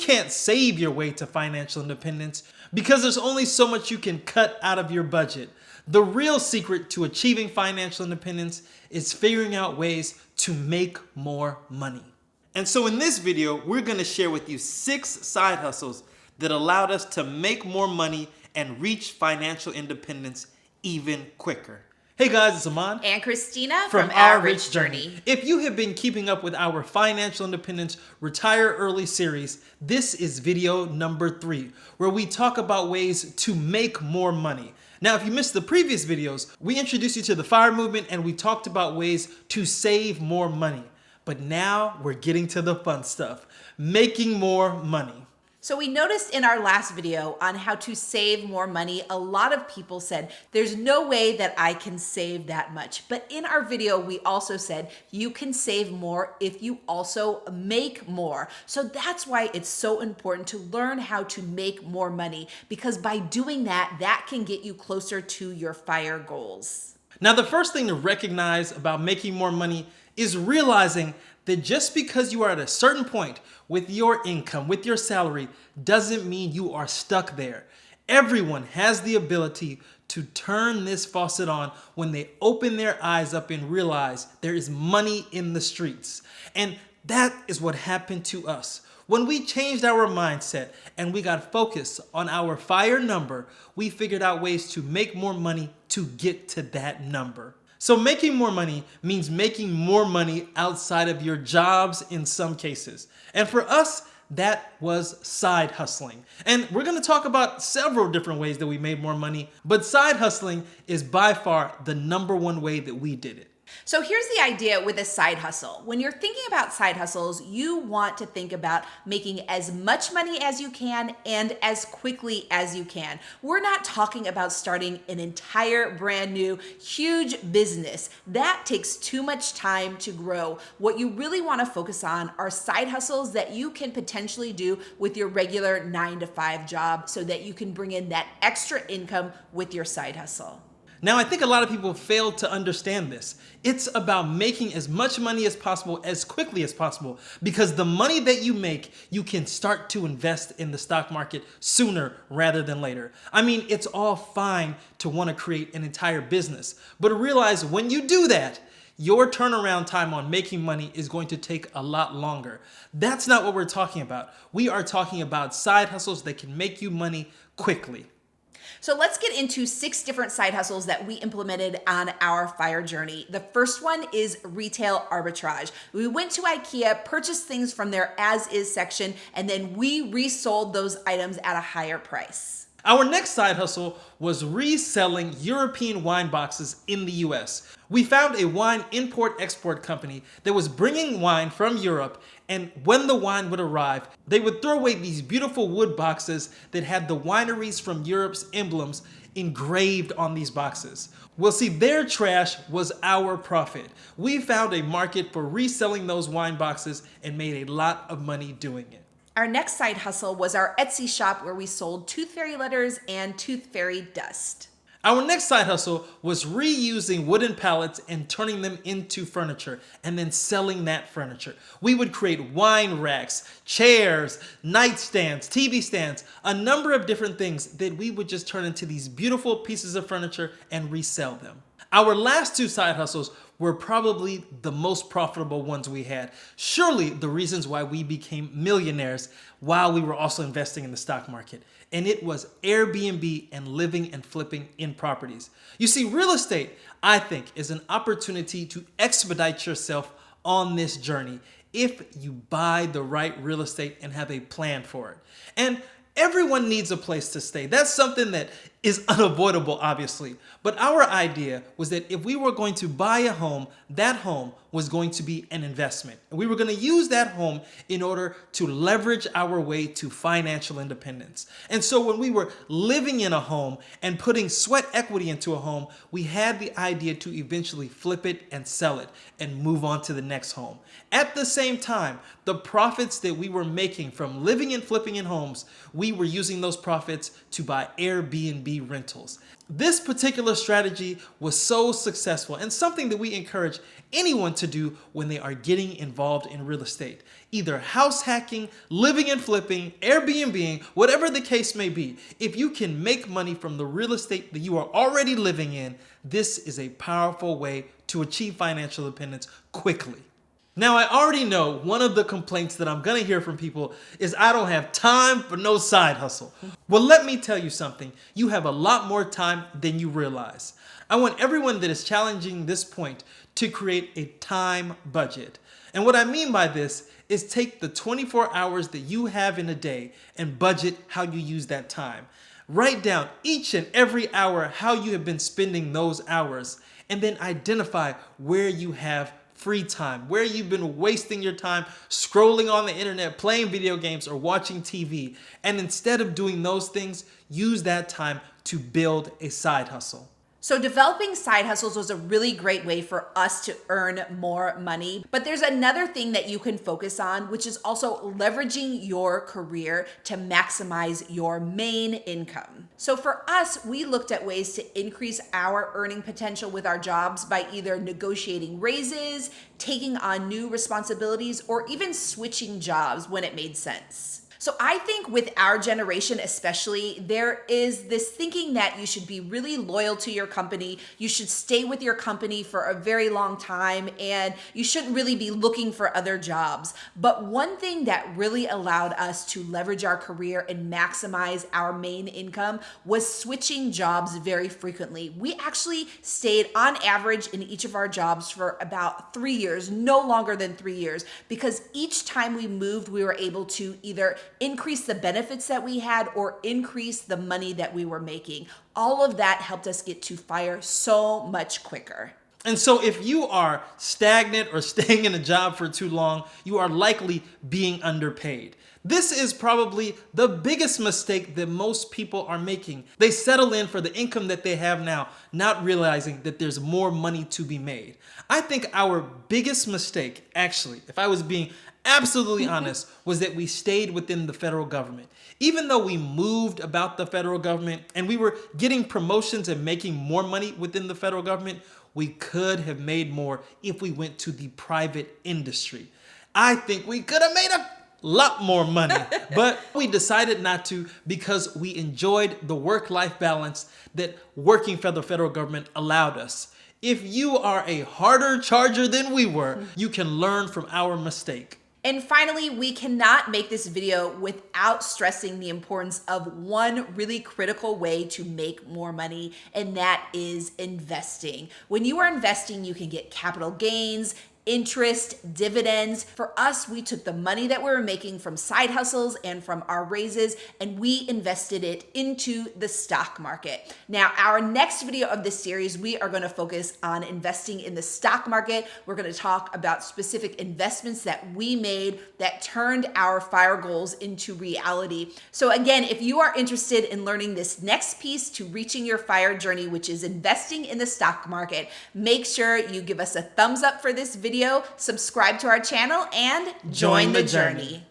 can't save your way to financial independence because there's only so much you can cut out of your budget. The real secret to achieving financial independence is figuring out ways to make more money. And so in this video, we're going to share with you 6 side hustles that allowed us to make more money and reach financial independence even quicker. Hey guys, it's Aman and Christina from Our Rich Journey. If you have been keeping up with our Financial Independence Retire Early series, this is video number 3, where we talk about ways to make more money. Now, if you missed the previous videos, we introduced you to the FIRE movement and we talked about ways to save more money. But now we're getting to the fun stuff, making more money. So we noticed in our last video on how to save more money, a lot of people said, there's no way that I can save that much. But in our video, we also said you can save more if you also make more. So that's why it's so important to learn how to make more money, because by doing that, that can get you closer to your FIRE goals. Now, the first thing to recognize about making more money is realizing that just because you are at a certain point with your income, with your salary, doesn't mean you are stuck there. Everyone has the ability to turn this faucet on when they open their eyes up and realize there is money in the streets. And that is what happened to us. When we changed our mindset and we got focused on our FIRE number, we figured out ways to make more money to get to that number. So making more money means making more money outside of your jobs in some cases. And for us, that was side hustling. And we're going to talk about several different ways that we made more money, but side hustling is by far the #1 way that we did it. So here's the idea with a side hustle. When you're thinking about side hustles, you want to think about making as much money as you can and as quickly as you can. We're not talking about starting an entire brand new huge business. That takes too much time to grow. What you really want to focus on are side hustles that you can potentially do with your regular 9-to-5 job so that you can bring in that extra income with your side hustle. Now, I think a lot of people fail to understand this. It's about making as much money as possible, as quickly as possible, because the money that you make, you can start to invest in the stock market sooner rather than later. I mean, it's all fine to want to create an entire business, but realize when you do that, your turnaround time on making money is going to take a lot longer. That's not what we're talking about. We are talking about side hustles that can make you money quickly. So let's get into 6 different side hustles that we implemented on our FIRE journey. The first one is retail arbitrage. We went to IKEA, purchased things from their as-is section, and then we resold those items at a higher price. Our next side hustle was reselling European wine boxes in the US. We found a wine import-export company that was bringing wine from Europe, and when the wine would arrive, they would throw away these beautiful wood boxes that had the wineries from Europe's emblems engraved on these boxes. Well, see, their trash was our profit. We found a market for reselling those wine boxes and made a lot of money doing it. Our next side hustle was our Etsy shop where we sold Tooth Fairy letters and Tooth Fairy dust. Our next side hustle was reusing wooden pallets and turning them into furniture and then selling that furniture. We would create wine racks, chairs, nightstands, TV stands, a number of different things that we would just turn into these beautiful pieces of furniture and resell them. Our last 2 side hustles were probably the most profitable ones we had. Surely the reasons why we became millionaires while we were also investing in the stock market. And it was Airbnb and living and flipping in properties. You see, real estate, I think, is an opportunity to expedite yourself on this journey if you buy the right real estate and have a plan for it. And everyone needs a place to stay. That's something that is unavoidable, obviously. But our idea was that if we were going to buy a home, that home was going to be an investment. And we were going to use that home in order to leverage our way to financial independence. And so when we were living in a home and putting sweat equity into a home, we had the idea to eventually flip it and sell it and move on to the next home. At the same time, the profits that we were making from living and flipping in homes, we we were using those profits to buy Airbnb rentals. This particular strategy was so successful and something that we encourage anyone to do when they are getting involved in real estate. Either house hacking, living and flipping, Airbnb, whatever the case may be. If you can make money from the real estate that you are already living in, this is a powerful way to achieve financial independence quickly. Now, I already know one of the complaints that I'm gonna hear from people is I don't have time for no side hustle. Well, let me tell you something. You have a lot more time than you realize. I want everyone that is challenging this point to create a time budget. And what I mean by this is take the 24 hours that you have in a day and budget how you use that time. Write down each and every hour how you have been spending those hours, and then identify where you have free time, where you've been wasting your time scrolling on the internet, playing video games, or watching TV. And instead of doing those things, use that time to build a side hustle. So developing side hustles was a really great way for us to earn more money. But there's another thing that you can focus on, which is also leveraging your career to maximize your main income. So for us, we looked at ways to increase our earning potential with our jobs by either negotiating raises, taking on new responsibilities, or even switching jobs when it made sense. So I think with our generation especially, there is this thinking that you should be really loyal to your company, you should stay with your company for a very long time, and you shouldn't really be looking for other jobs. But one thing that really allowed us to leverage our career and maximize our main income was switching jobs very frequently. We actually stayed on average in each of our jobs for about 3 years, no longer than 3 years, because each time we moved, we were able to either increase the benefits that we had or increase the money that we were making. All of that helped us get to FIRE so much quicker. And so if you are stagnant or staying in a job for too long, you are likely being underpaid. This is probably the biggest mistake that most people are making. They settle in for the income that they have now, not realizing that there's more money to be made. I think our biggest mistake, actually, if I was being absolutely honest, was that we stayed within the federal government. Even though we moved about the federal government and we were getting promotions and making more money within the federal government, we could have made more if we went to the private industry. I think we could have made a lot more money, but we decided not to because we enjoyed the work-life balance that working for the federal government allowed us. If you are a harder charger than we were, you can learn from our mistake. And finally, we cannot make this video without stressing the importance of one really critical way to make more money, and that is investing. When you are investing, you can get capital gains, interest, dividends. For us, we took the money that we were making from side hustles and from our raises, and we invested it into the stock market. Now, our next video of this series, we are going to focus on investing in the stock market. We're going to talk about specific investments that we made that turned our FIRE goals into reality. So again, if you are interested in learning this next piece to reaching your FIRE journey, which is investing in the stock market, make sure you give us a thumbs up for this video, subscribe to our channel, and join the journey.